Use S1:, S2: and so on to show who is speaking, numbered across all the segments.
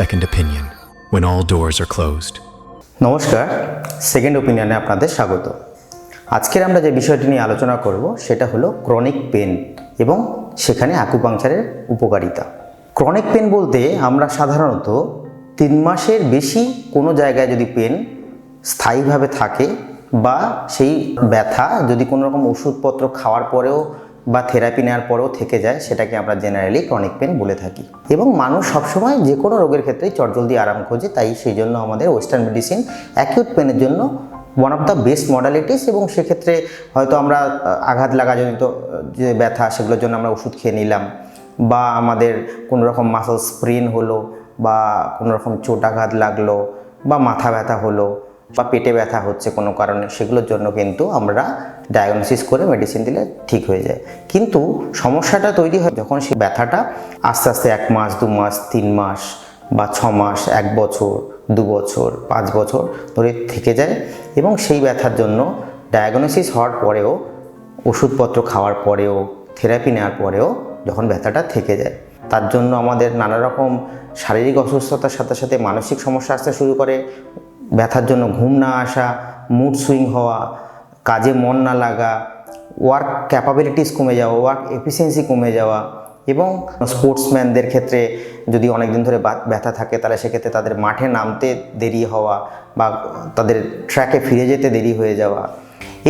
S1: Second opinion, when all doors are closed.
S2: নমস্কার, second ওপিনিয়নে আপনাদের স্বাগত। আজকের আমরা যে বিষয়টি নিয়ে আলোচনা করব সেটা হলো ক্রনিক পেন এবং সেখানে আকুপাংচারের উপকারিতা। ক্রনিক পেন বলতে আমরা সাধারণত 3 মাসের বেশি কোনো জায়গায় যদি পেন স্থায়ীভাবে থাকে বা সেই ব্যথা যদি কোনো রকম ওষুধপত্র খাওয়ার পরেও বা থেরাপি নেওয়ার পরেও থেকে যায়, সেটাকে আমরা জেনারেলি ক্রনিক পেন বলে থাকি। এবং মানুষ সবসময় যে কোনো রোগের ক্ষেত্রেই চটজলদি আরাম খোঁজে, তাই সেই জন্য আমাদের ওয়েস্টার্ন মেডিসিন অ্যাকিউট পেনের জন্য one of the best modalities. এবং সেক্ষেত্রে হয়তো আমরা আঘাত লাগাজনিত যে ব্যথা সেগুলোর জন্য আমরা ওষুধ খেয়ে নিলাম, বা আমাদের কোনো রকম মাসল স্প্রেন হলো, বা কোনো রকম চোটাঘাত লাগলো, বা মাথা ব্যথা হলো, বা পেটে ব্যথা হচ্ছে কোনো কারণে, সেগুলোর জন্য কিন্তু আমরা ডায়াগনোসিস করে মেডিসিন দিলে ঠিক হয়ে যায়। কিন্তু সমস্যাটা তৈরি হয় যখন সেই ব্যথাটা আস্তে আস্তে 1 মাস, 2 মাস, 3 মাস বা 6 মাস, 1 বছর, 2 বছর, 5 বছর ধরে থেকে যায়। এবং সেই ব্যথার জন্য ডায়াগনোসিস হওয়ার পরেও, ওষুধপত্র খাওয়ার পরেও, থেরাপি নেওয়ার পরেও যখন ব্যথাটা থেকে যায়, তার জন্য আমাদের নানা রকম শারীরিক অসুস্থতার সাথে সাথে মানসিক সমস্যা আসতে শুরু করে। ব্যথার জন্য ঘুম না আসা, মুড সুইং হওয়া, কাজে মন না লাগা, ওয়ার্ক ক্যাপাবিলিটিস কমে যাওয়া, ওয়ার্ক এফিসিয়েন্সি কমে যাওয়া। এবং স্পোর্টসম্যানদের ক্ষেত্রে যদি অনেক দিন ধরে ব্যথা থাকে, তাহলে সেক্ষেত্রে তাদের মাঠে নামতে দেরি হওয়া বা তাদের ট্র্যাকে ফিরে যেতে দেরি হয়ে যাওয়া।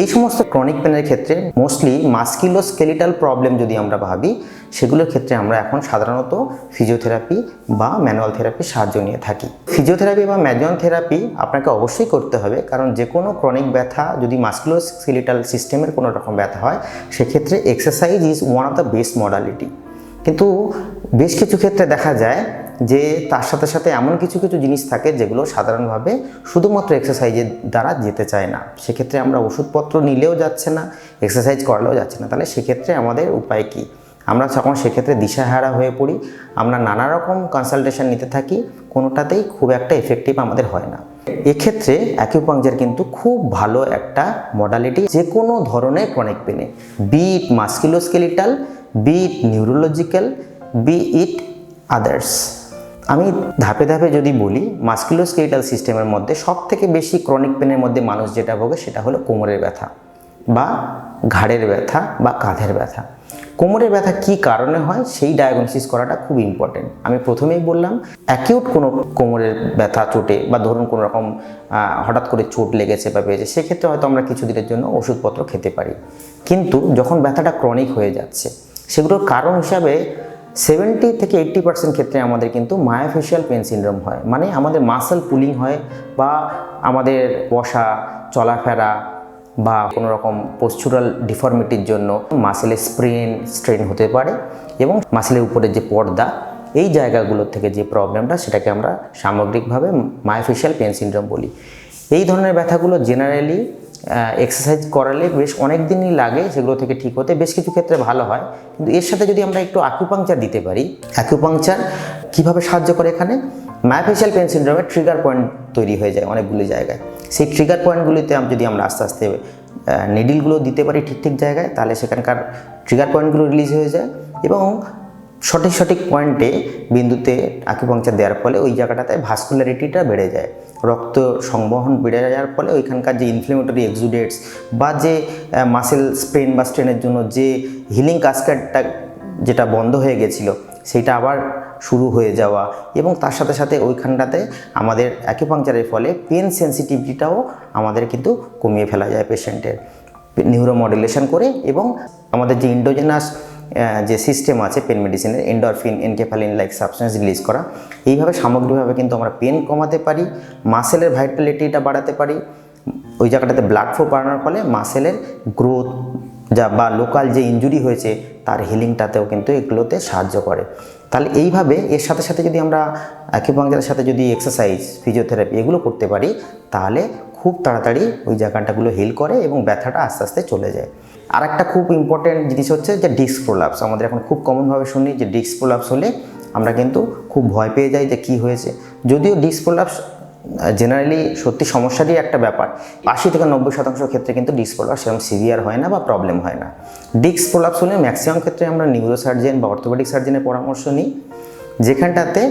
S2: এই সমস্ত ক্রনিক পেনের ক্ষেত্রে মোস্টলি মাস্কুলোস্কেলিটাল প্রবলেম যদি আমরা ভাবি, সেগুলোর ক্ষেত্রে আমরা এখন সাধারণত ফিজিওথেরাপি বা ম্যানুয়াল থেরাপির সাহায্য নিয়ে থাকি। ফিজিওথেরাপি বা ম্যানুয়াল থেরাপি আপনাকে অবশ্যই করতে হবে, কারণ যে কোনো ক্রনিক ব্যথা যদি মাস্কুলোস্কেলিটাল সিস্টেমের কোনো রকম ব্যথা হয়, সেক্ষেত্রে exercise is one of the best modality. কিন্তু বেশ কিছু ক্ষেত্রে দেখা যায় যে তার সাথে সাথে এমন কিছু জিনিস থাকে যেগুলো সাধারণভাবে শুধুমাত্র এক্সারসাইজের দ্বারা যেতে চায় না। সেক্ষেত্রে আমরা ওষুধপত্র নিলেও যাচ্ছে না, এক্সারসাইজ করলেও যাচ্ছে না। তাহলে সেক্ষেত্রে আমাদের উপায় কী? আমরা তখন সেক্ষেত্রে দিশাহারা হয়ে পড়ি। আমরা নানা রকম কনসালটেশন নিতে থাকি, কোনোটাতেই খুব একটা এফেক্টিভ আমাদের হয় না। এক্ষেত্রে অ্যাকিউপাংচার কিন্তু খুব ভালো একটা মডালিটি যে কোনো ধরনের ক্রনিক পেনে, বি ইট মাস্কুলোস্কেলিটাল, বি ইট নিউরোলজিক্যাল, বি ইট আদার্স। আমি ধাপে ধাপে যদি বলি, মাস্কুলোস্কেলিটাল সিস্টেমের মধ্যে সবথেকে বেশি ক্রনিক পেনের মধ্যে মানুষ যেটা ভোগে সেটা হলো কোমরের ব্যথা বা ঘাড়ের ব্যথা বা কাঁধের ব্যথা। কোমরের ব্যথা কী কারণে হয় সেই ডায়াগনোসিস করাটা খুব ইম্পর্টেন্ট। আমি প্রথমেই বললাম, অ্যাকিউট কোনো কোমরের ব্যথা চোটে বা ধরুন কোনো রকম হঠাৎ করে চোট লেগেছে বা পেয়েছে, সেক্ষেত্রে হয়তো আমরা কিছুদিনের জন্য ওষুধপত্র খেতে পারি। কিন্তু যখন ব্যথাটা ক্রনিক হয়ে যাচ্ছে, সেগুলোর কারণ হিসাবে 70 থেকে 80% ক্ষেত্রে আমাদের কিন্তু মায়োফেশিয়াল পেন সিনড্রোম হয়। মানে আমাদের মাসল পুলিং হয়, বা আমাদের বসা, চলাফেরা বা কোনো রকম পোস্চুরাল ডিফর্মিটির জন্য মাসেলের স্ট্রেন হতে পারে। এবং মাসেলের উপরে যে পর্দা, এই জায়গাগুলোর থেকে যে প্রবলেমটা, সেটাকে আমরা সামগ্রিকভাবে মায়োফেশিয়াল পেন সিনড্রোম বলি। এই ধরনের ব্যথাগুলো জেনারেলি এক্সারসাইজ করালে বেশ অনেক দিনই লাগে সেগুলো থেকে ঠিক হতে। বেশ কিছু ক্ষেত্রে ভালো হয়, কিন্তু এর সাথে যদি আমরা একটু আকুপাংচার দিতে পারি। আকুপাংচার কীভাবে সাহায্য করে? এখানে মায়োফেশিয়াল পেন সিনড্রোমের ট্রিগার পয়েন্ট তৈরি হয়ে যায় অনেকগুলি জায়গায়। সেই ট্রিগার পয়েন্টগুলিতে যদি আমরা আস্তে আস্তে নিডিলগুলো দিতে পারি ঠিক জায়গায়, তাহলে সেখানকার ট্রিগার পয়েন্টগুলো রিলিজ হয়ে যায়। এবং সঠিক পয়েন্টে, বিন্দুতে আকুপাংচার দেওয়ার ফলে ওই জায়গাটাতে ভাস্কুলারিটিটা বেড়ে যায়, রক্ত সংবহন বেড়ে যাওয়ার ফলে ওইখানকার যে ইনফ্লেমেটরি এক্সুডেটস বা যে মাসেল স্প্রেন বা স্ট্রেনের জন্য যে হিলিং কাসকেডটা যেটা বন্ধ হয়ে গেছিলো, সেইটা আবার শুরু হয়ে যাওয়া। এবং তার সাথে সাথে ওইখানটাতে আমাদের অ্যাকুপাংচারের ফলে পেন সেন্সিটিভিটিটাও আমাদের কিন্তু কমিয়ে ফেলা যায় পেশেন্টের, নিউরোমডুলেশন করে। এবং আমাদের যে ইন্ডোজেনাস যে সিস্টেম আছে পেন মেডিসিনের, এন্ডরফিন, এনকেফালিন লাইক সাবস্টেন্স রিলিজ করা, এইভাবে সামগ্রিকভাবে কিন্তু আমরা পেন কমাতে পারি, মাসেলের ভাইটালিটিটা বাড়াতে পারি। ওই জায়গাটাতে ব্লাড ফ্লো বাড়ানোর ফলে মাসেলের গ্রোথ বা লোকাল যে ইনজুরি হয়েছে তার হিলিংটাতেও কিন্তু এগুলোতে সাহায্য করে। তাহলে এইভাবে এর সাথে সাথে যদি আমরা অ্যাকুপাংচারের সাথে যদি এক্সারসাইজ, ফিজিওথেরাপি এগুলো করতে পারি, তাহলে খুব তাড়াতাড়ি ওই জায়গাটাগুলো হিল করে এবং ব্যথাটা আস্তে আস্তে চলে যায়। আর একটা খুব ইম্পর্টেন্ট জিনিস হচ্ছে যে ডিস্ক প্রোলাপস। আমাদের এখন খুব কমনভাবে শুনি যে ডিস্ক প্রোলাপস হলে আমরা কিন্তু খুব ভয় পেয়ে যাই যে কী হয়েছে। যদিও ডিস্ক প্রোলাপস জেনারেলি সত্যি সমস্যারই একটা ব্যাপার। 80 থেকে 90% ক্ষেত্রে কিন্তু ডিস্ক প্রোলাপস সেরকম সিভিয়ার হয় না বা প্রবলেম হয় না। ডিস্ক প্রোলাপস হলে ম্যাক্সিমাম ক্ষেত্রে আমরা নিউরোসার্জেন বা অর্থোপেডিক সার্জেনের পরামর্শ নিই। যেখানটাতে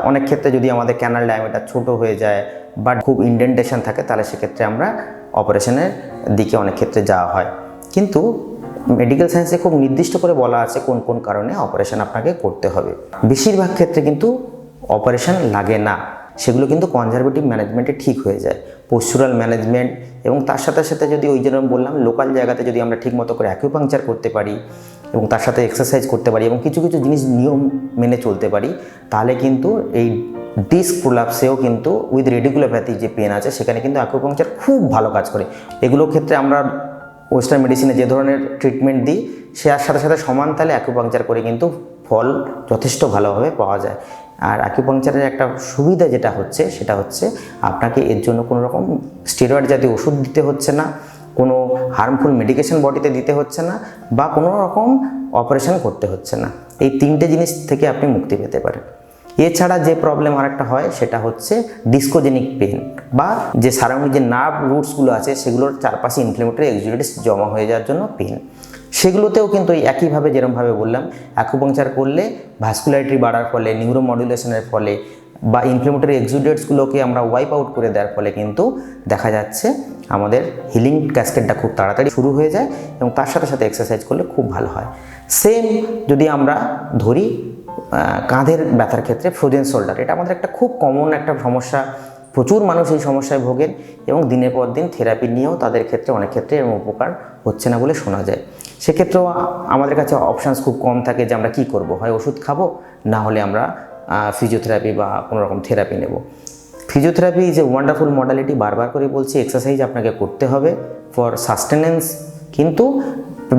S2: অনেক ক্ষেত্রে যদি আমাদের ক্যানাল ডায়ামিটার ছোট হয়ে যায় বা খুব ইনডেন্টেশন থাকে, তাহলে সেক্ষেত্রে আমরা অপারেশনের দিকে অনেক ক্ষেত্রে যাওয়া হয়। কিন্তু মেডিকেল সায়েন্সে খুব নির্দিষ্ট করে বলা আছে কোন কোন কারণে অপারেশন আপনাকে করতে হবে। বেশিরভাগ ক্ষেত্রে কিন্তু অপারেশন লাগে না, সেগুলো কিন্তু কনজারভেটিভ ম্যানেজমেন্টে ঠিক হয়ে যায়। পোস্চুরাল ম্যানেজমেন্ট এবং তার সাথে সাথে যদি ওই যেরকম বললাম লোকাল জায়গাতে যদি আমরা ঠিকমতো করে অ্যাকুপাংচার করতে পারি এবং তার সাথে এক্সারসাইজ করতে পারি এবং কিছু কিছু জিনিস নিয়ম মেনে চলতে পারি, তাহলে কিন্তু এই ডিস্ক প্রোলাপসেও কিন্তু উইথ রেডিকুলোপ্যাথি যে পেন আছে সেখানে কিন্তু অ্যাকুপাংচার খুব ভালো কাজ করে। এগুলোর ক্ষেত্রে আমরা ওয়েস্টার্ন মেডিসিনে যে ধরনের ট্রিটমেন্ট দিই সেটার সাথে সাথে সমান তালে অ্যাকুপাংচার করে কিন্তু ফল যথেষ্ট ভালোভাবে পাওয়া যায়। আর অ্যাকুপাংচারের একটা সুবিধা যেটা হচ্ছে সেটা হচ্ছে আপনাকে এর জন্য কোনো রকম স্টেরয়েড জাতীয় ওষুধ দিতে হচ্ছে না, কোনো হার্মফুল মেডিকেশন বডিতে দিতে হচ্ছে না, বা কোনো রকম অপারেশন করতে হচ্ছে না। এই তিনটে জিনিস থেকে আপনি মুক্তি পেতে পারেন। এছাড়া যে প্রবলেম আরেকটা হয় সেটা হচ্ছে ডিসকোজেনিক পেন, বা যে সারাউন্ডিং যে নার্ভ রুটসগুলো আছে সেগুলোর চারপাশে ইনফ্লেমেটরি এক্সুডেটিস জমা হয়ে যাওয়ার জন্য পেন। সেগুলোতেও কিন্তু এই একইভাবে যেরকমভাবে বললাম, অ্যাকুপাংচার করলে ভাস্কুলারিটি বাড়ার ফলে, নিউরোমডুলেশনের ফলে বা ইনফ্লেমেটরি এক্সুডেটসগুলোকে আমরা ওয়াইপ আউট করে দেওয়ার ফলে কিন্তু দেখা যাচ্ছে আমাদের হিলিং ক্যাসকেডটা খুব তাড়াতাড়ি শুরু হয়ে যায় এবং তার সাথে সাথে এক্সারসাইজ করলে খুব ভালো হয়। সেম যদি আমরা ধরি কাঁধের ব্যথার ক্ষেত্রে ফ্রোজেন শোল্ডার, এটা আমাদের একটা খুব কমন একটা সমস্যা, প্রচুর মানুষ এই সমস্যায় ভোগেন এবং দিনের পর দিন থেরাপি নিয়েও তাদের ক্ষেত্রে অনেক ক্ষেত্রে এর উপকার হচ্ছে না বলে শোনা যায়। সেক্ষেত্রেও আমাদের কাছে অপশানস খুব কম থাকে যে আমরা কী করব, হয় ওষুধ খাবো, না হলে আমরা ফিজিওথেরাপি বা কোনো রকম থেরাপি নেব। Physiotherapy is a wonderful modality, বারবার করে বলছি, এক্সারসাইজ আপনাকে করতে হবে ফর সাস্টেনেন্স, কিন্তু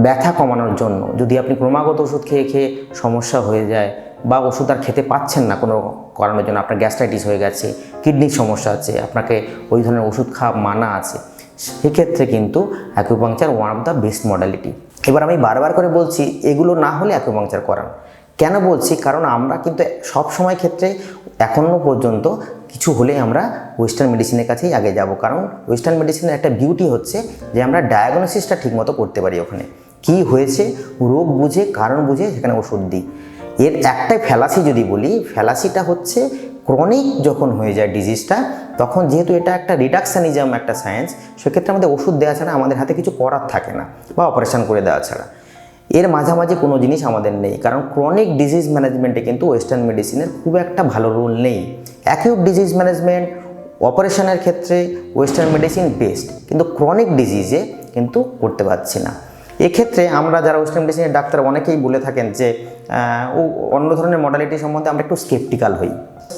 S2: ব্যথা কমানোর জন্য। যদি আপনি ক্রমাগত ওষুধ খেয়ে খেয়ে সমস্যা হয়ে যায় বা ওষুধ আর খেতে পাচ্ছেন না কোনো কারণের জন্য, আপনার গ্যাস্ট্রাইটিস হয়ে গেছে, কিডনির সমস্যা আছে, আপনাকে ওই ধরনের ওষুধ খাওয়া মানা আছে, সেক্ষেত্রে কিন্তু acupuncture one of the best modality. এবার আমি বারবার করে বলছি এগুলো না হলে অ্যাকুপাংচার করান। কেন বলছি? কারণ আমরা কিন্তু সব সময় ক্ষেত্রে এখনও পর্যন্ত কিছু হলে আমরা ওয়েস্টার্ন মেডিসিনের কাছেই আগে যাব, কারণ ওয়েস্টার্ন মেডিসিনের একটা বিউটি হচ্ছে যে আমরা ডায়াগনোসিসটা ঠিকমতো করতে পারি। ওখানে কি হয়েছে রোগ বুঝে, কারণ বুঝে সেখানে ওষুধ দিই। এর একটাই ফ্যালাসি যদি বলি, ফ্যালাসিটা হচ্ছে ক্রনিক যখন হয়ে যায় ডিজিজটা, তখন যেহেতু এটা একটা রিডাকশানিজম একটা সায়েন্স, সেক্ষেত্রে আমাদের ওষুধ দেওয়া ছাড়া আমাদের হাতে কিছু করার থাকে না, বা অপারেশন করে দেওয়া ছাড়া। এর মাঝামাঝি কোনো জিনিস আমাদের নেই, কারণ ক্রনিক ডিজিজ ম্যানেজমেন্টে কিন্তু ওয়েস্টার্ন মেডিসিনের খুব একটা ভালো রোল নেই। অ্যাকিউট ডিজিজ ম্যানেজমেন্ট, অপারেশনের ক্ষেত্রে ওয়েস্টার্ন মেডিসিন বেস্ট, কিন্তু ক্রনিক ডিজিজে কিন্তু করতে পারছি না। এক্ষেত্রে আমরা যারা ওয়েস্টার্ন মেডিসিনের ডাক্তার অনেকেই বলে থাকেন যে অন্য ধরনের মডালিটি সম্বন্ধে আমরা একটু স্কেপটিক্যাল হই।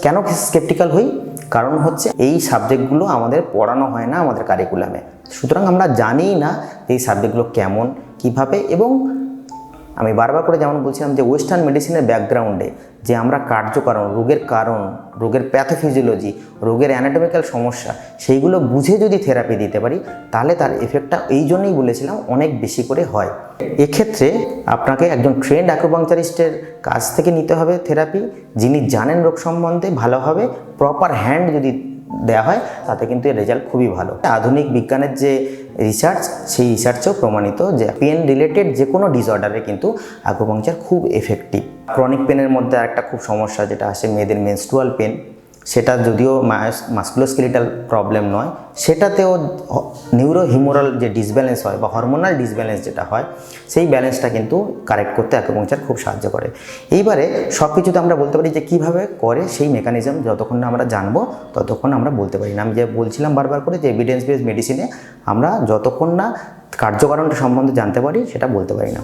S2: কেন স্কেপটিক্যাল হই? কারণ হচ্ছে এই সাবজেক্টগুলো আমাদের পড়ানো হয় না আমাদের কারিকুলামে, সুতরাং আমরা জানিই না এই সাবজেক্টগুলো কেমন, কিভাবে। এবং আমি বারবার করে যেমন বলছিলাম যে ওয়েস্টার্ন মেডিসিনের ব্যাকগ্রাউন্ডে যে আমরা কার্যকারণ, রোগের কারণ, রোগের প্যাথোফিজিওলজি, রোগের অ্যানাটমিক্যাল সমস্যা, সেইগুলো বুঝে যদি থেরাপি দিতে পারি, তাহলে তার এফেক্টটা এই জন্যই বলেছিলাম অনেক বেশি করে হয়। এক্ষেত্রে আপনাকে একজন ট্রেন্ড অ্যাকুপাংচারিস্টের কাছ থেকে নিতে হবে থেরাপি, যিনি জানেন রোগ সম্বন্ধে ভালোভাবে, প্রপার হ্যান্ড যদি দেওয়া হয় তাতে কিন্তু এর রেজাল্ট খুবই ভালো। আধুনিক বিজ্ঞানের যে রিসার্চ, সেই রিসার্চেও প্রমাণিত যে পেন রিলেটেড যে কোনো ডিসঅর্ডারে কিন্তু অ্যাকুপাংচার খুব এফেক্টিভ। ক্রনিক পেনের মধ্যে আরেকটা খুব সমস্যা যেটা আসে মেয়েদের মেনস্ট্রুয়াল পেন, সেটা যদিও মাসকুলোস্কেলিটাল প্রবলেম নয়, সেটাতেও নিউরোহিমোরাল যে ডিসব্যালেন্স হয় বা হরমোনাল ডিসব্যালেন্স যেটা হয়, সেই ব্যালেন্সটা কিন্তু কারেক্ট করতে অ্যাকুপাংচার খুব সাহায্য করে। এইবারে সব কিছুতে আমরা বলতে পারি যে কীভাবে করে, সেই মেকানিজম যতক্ষণ না আমরা জানবো ততক্ষণ আমরা বলতে পারি না। আমি যে বলছিলাম বারবার করে যে এভিডেন্স বেসড মেডিসিনে আমরা যতক্ষণ না কার্যকারণটা সম্বন্ধে জানতে পারি সেটা বলতে পারি না।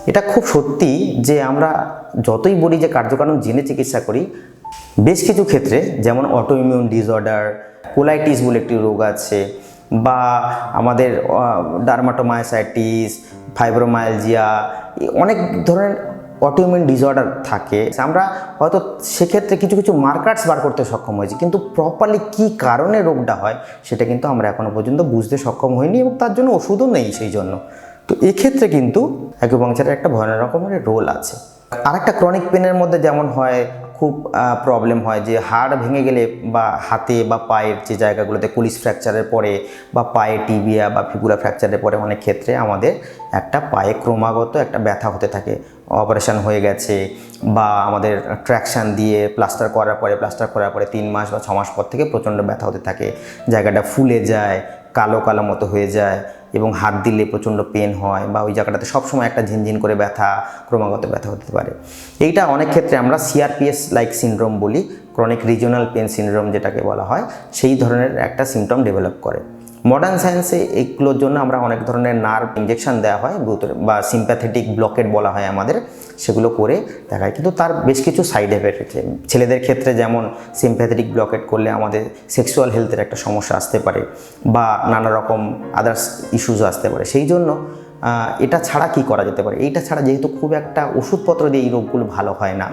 S2: এটা খুব সত্যি যে আমরা যতই বলি যে কার্যকারণ জেনে চিকিৎসা করি, বেশ কিছু ক্ষেত্রে যেমন অটোইমিউন ডিসঅর্ডার, কোলাইটিস বলে একটি রোগ আছে, বা আমাদের ডার্মাটোমায়োসাইটিস, ফাইব্রোমায়ালজিয়া, অনেক ধরনের অটোইমিউন ডিসঅর্ডার থাকে। আমরা হয়তো সেক্ষেত্রে কিছু কিছু মার্কার্স বার করতে সক্ষম হয়েছি, কিন্তু প্রপারলি কী কারণে রোগটা হয় সেটা কিন্তু আমরা এখনও পর্যন্ত বুঝতে সক্ষম হইনি, এবং তার জন্য ওষুধও নেই সেই জন্য। তো এক্ষেত্রে কিন্তু অ্যাকুপাংচারের একটা ভয়ানক রকমের রোল আছে। আরেকটা ক্রনিক পেনের মধ্যে যেমন হয় খুব প্রবলেম হয় যে হাড় ভেঙে গেলে বা হাতে বা পায়ের যে জায়গাগুলোতে কুলিস ফ্র্যাকচারের পরে বা পায়ে টিবিয়া বা ফিবুলা ফ্র্যাকচারের পরে অনেক ক্ষেত্রে আমাদের একটা পায়ে ক্রমাগত একটা ব্যথা হতে থাকে, অপারেশন হয়ে গেছে বা আমাদের ট্র্যাকশান দিয়ে প্লাস্টার করার পরে 3 মাস বা 6 মাস পর থেকে প্রচণ্ড ব্যথা হতে থাকে, জায়গাটা ফুলে যায়, কালো কালো মতো হয়ে যায় এবং হাত দিলে প্রচণ্ড পেন হয় বা ওই জায়গাটাতে সবসময় একটা ঝিনঝিন করে ব্যথা, ক্রমাগত ব্যথা হতে পারে। এইটা অনেক ক্ষেত্রে আমরা সিআরপিএস লাইক সিনড্রোম বলি, ক্রনিক রিজিওনাল পেন সিনড্রোম যেটাকে বলা হয়, সেই ধরনের একটা সিমটম ডেভেলপ করে। মডার্ন সায়েন্সে এইগুলোর জন্য আমরা অনেক ধরনের নার্ভ ইনজেকশন দেওয়া হয় বা সিম্প্যাথেটিক ব্লকেট বলা হয় আমাদের, সেগুলো করে দেখায়, কিন্তু তার বেশ কিছু সাইড এফেক্ট আছে। ছেলেদের ক্ষেত্রে যেমন সিম্প্যাথেটিক ব্লকেট করলে আমাদের সেক্সুয়াল হেলথের একটা সমস্যা আসতে পারে বা নানা রকম আদার্স ইস্যুস আসতে পারে। সেই জন্য এটা ছাড়া কি করা যেতে পারে, এইটা ছাড়া যেহেতু খুব একটা ওষুধপত্র দিয়ে এই রোগগুলো ভালো হয় না,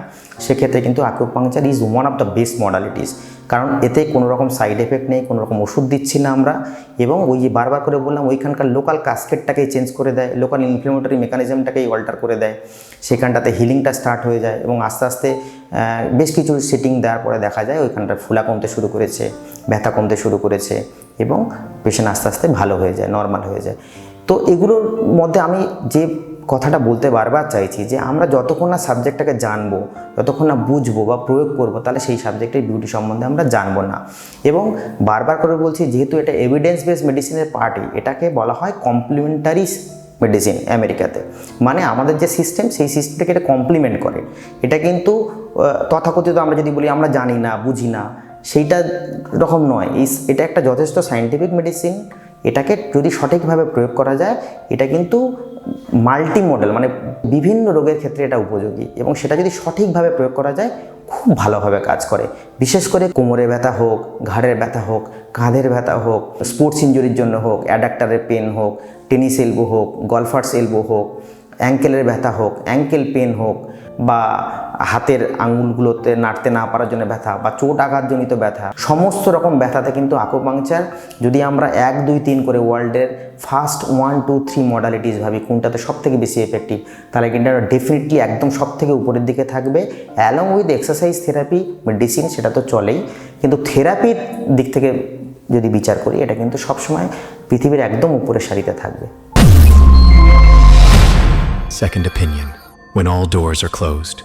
S2: সেক্ষেত্রে কিন্তু acupuncture is one of the best modalities. কারণ এতে কোনো রকম সাইড এফেক্ট নেই, কোনো রকম ওষুধ দিচ্ছি না আমরা, এবং ওই যে বারবার করে বললাম ওইখানকার লোকাল কাস্কেটটাকেই চেঞ্জ করে দেয়, লোকাল ইনফ্লেমেটরি মেকানিজমটাকেই অল্টার করে দেয়, সেখানটাতে হিলিংটা স্টার্ট হয়ে যায় এবং আস্তে আস্তে বেশ কিছু সেটিং দেওয়ার পরে দেখা যায় ওইখানটার ফুলা কমতে শুরু করেছে, ব্যথা কমতে শুরু করেছে এবং পেশেন্ট আস্তে আস্তে ভালো হয়ে যায়, নর্মাল হয়ে যায়। তো এগুলোর মধ্যে আমি যে কথাটা বলতে বারবার চাইছি যে আমরা যতক্ষণ না সাবজেক্টটাকে জানবো, যতক্ষণ না বুঝবো বা প্রয়োগ করবো, তাহলে সেই সাবজেক্টের বিউটি সম্বন্ধে আমরা জানবো না। এবং বারবার করে বলছি, যেহেতু এটা এভিডেন্স বেসড মেডিসিনের পার্টই, এটাকে বলা হয় কমপ্লিমেন্টারি মেডিসিন আমেরিকাতে। মানে আমাদের যে সিস্টেম, সেই সিস্টেমটাকে এটা কমপ্লিমেন্ট করে। এটা কিন্তু তথাকথিত আমরা যদি বলি আমরা জানি না, বুঝি না, সেইটা রকম নয়। এটা একটা যথেষ্ট সায়েন্টিফিক মেডিসিন। এটাকে যদি সঠিকভাবে প্রয়োগ করা যায়, এটা কিন্তু মাল্টি মডেল, মানে বিভিন্ন রোগের ক্ষেত্রে এটা উপযোগী, এবং সেটা যদি সঠিকভাবে প্রয়োগ করা যায় খুব ভালোভাবে কাজ করে। বিশেষ করে কোমরে ব্যথা হোক, ঘাড়ের ব্যথা হোক, কাঁধের ব্যথা হোক, স্পোর্টস ইঞ্জুরির জন্য হোক, অ্যাডাক্টারের পেন হোক, টেনিস এলবো হোক, গলফার্স এলবো হোক, অ্যাঙ্কেলের ব্যথা হোক, অ্যাঙ্কেল পেন হোক, বা হাতের আঙুলগুলোতে নাড়তে না পারার জন্য ব্যথা বা চোট আঘাতজনিত ব্যথা, সমস্ত রকম ব্যথাতে কিন্তু আকুপাংচার, যদি আমরা 1, 2, 3 করে ওয়ার্ল্ডের ফার্স্ট 1, 2, 3 মডালিটিস ভাবি কোনটাতে সব থেকে বেশি এফেক্টিভ, তাহলে কিন্তু ডেফিনেটলি একদম সব থেকে উপরের দিকে থাকবে। Along with exercise, therapy, medicine, সেটা তো চলেই, কিন্তু থেরাপির দিক থেকে যদি বিচার করি, এটা কিন্তু সবসময় পৃথিবীর একদম উপরের সারিতে থাকবে।
S1: Second opinion, when all doors are closed.